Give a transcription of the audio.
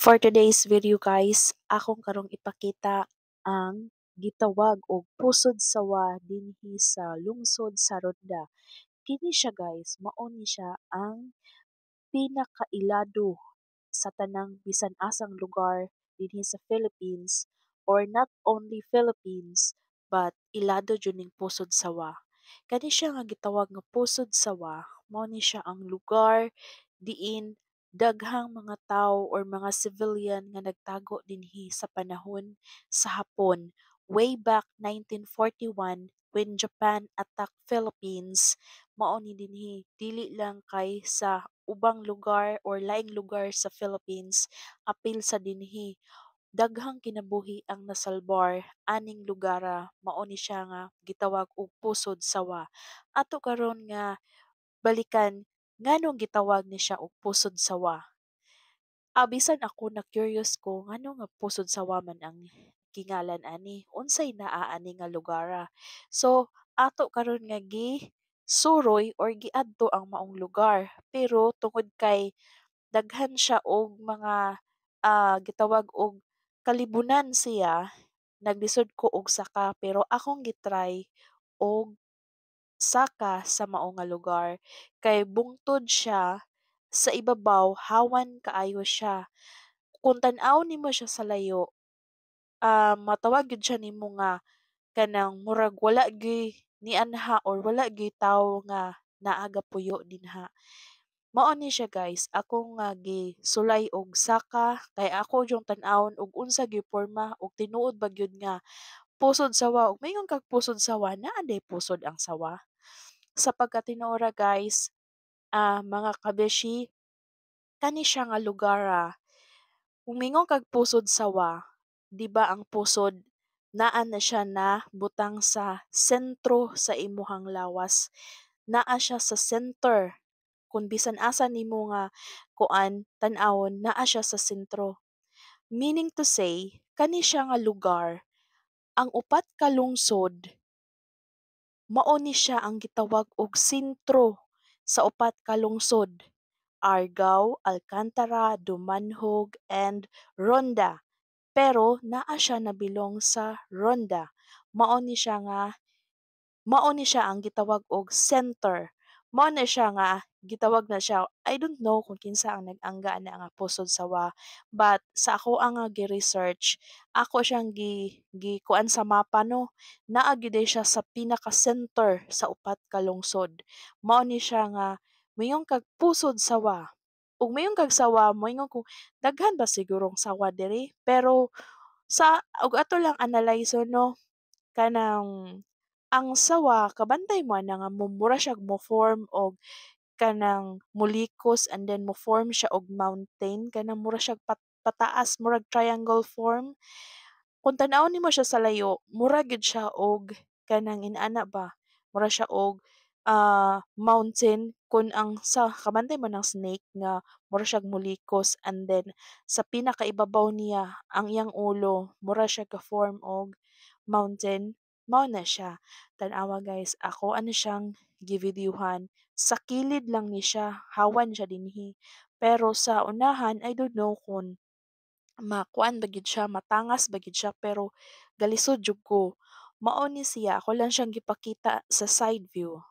For today's video guys, akong karong ipakita ang gitawag og pusod sawa dinhi sa lungsod sa Ronda. Kini siya guys, mao ni siya ang pinakailado sa tanang bisan asang lugar dinhi sa Philippines, or not only Philippines but ilado jud ning pusod sawa. Kani siya nga gitawag nga pusod sawa, mao ni siya ang lugar diin daghang mga tawo or mga civilian nga nagtago dinhi sa panahon sa Hapon way back 1941 when Japan attacked Philippines. Mao ni dinhi, dili lang kay sa ubang lugar or laing lugar sa Philippines apil sa dinhi. Daghang kinabuhi ang nasalbar aning lugara, mao ni siya nga gitawag og pusod sawa. Ato karon nga balikan nganong gitawag ni siya og pusod sawa. Bisan ako na-curious ko ngano nga pusod sawa man ang gingalan ani, unsay naa ani nga lugara. So ato karon nga suroy or giadto ang maong lugar, pero tungod kay daghan siya og mga gitawag og kalibunan siya, naglisod ko og saka, pero akong gitry og saka sa mao nga lugar kay bungtod siya sa ibabaw, hawan kaayo siya. Kung tan-aw nimo siya sa layo, matawag gyud siya nimo nga kanang murag wala gyud ni anha or wala gyud tawo nga naa gapuyo dinha. Mao ni siya guys, ako nga gisulay og saka kay ako yung tan-awon og unsa gyud porma og tinuod ba gyud nga pusod sawa, ug moingon kag pusod sawa naa day pusod ang sawa. Sa pagkatinuod guys, mga kabeshi, kani siya nga lugar, kung mingon kag pusod sawa, 'di ba ang pusod naa na siya na butang sa sentro sa imuhang lawas. Naa siya sa center. Kung bisan asa nimo nga kuan tan-awon, naa siya sa sentro. Meaning to say, kani siya nga lugar, ang upat ka lungsod mao ni siya ang gitawag og sentro sa upat ka lungsod. Argao, Alcantara, Dumanhog, and Ronda. Pero naa siya nabilong sa Ronda. Mao ni siya nga Mao ni siya ang gitawag og center. Mao na siya nga gitawag na siya, I don't know kung kinsa ang nag-angga ana nga pusod sawa, but sa ako ang nga gi-research, ako siyang gikuan sa mapa no, naa gyud siya sa pinaka-center sa upat ka lungsod. Mao ni siya nga moingon kag pusod sawa. Ug moingon kag sawa, moingon ko daghan ba sigurong sawa diri? Pero ug ato lang analyze no, kanang ang sawa kabantay mo ana nga mura siya mo-form og kanang molikos, and then mo-form siya og mountain, kanang mura siya pataas, murag triangle form. Kung tan-awon nimo siya sa layo, mura gyud siya og kanang inana ba, mura siya og mountain, kun ang sa kabantay mo ng snake nga mura siyang molikos, and then sa pinakaibabaw niya ang iyang ulo mura siya ka-form og mountain, mao na siya. Tan-awa guys, ako ano siyang givideohan, sa kilid lang ni siya, hawan siya dinhi. Pero sa unahan, I don't know kung makuan ba gyud siya, matangas ba gyud siya, pero galisod jud ko. Mao ni siya, ako lang siyang gipakita sa side view.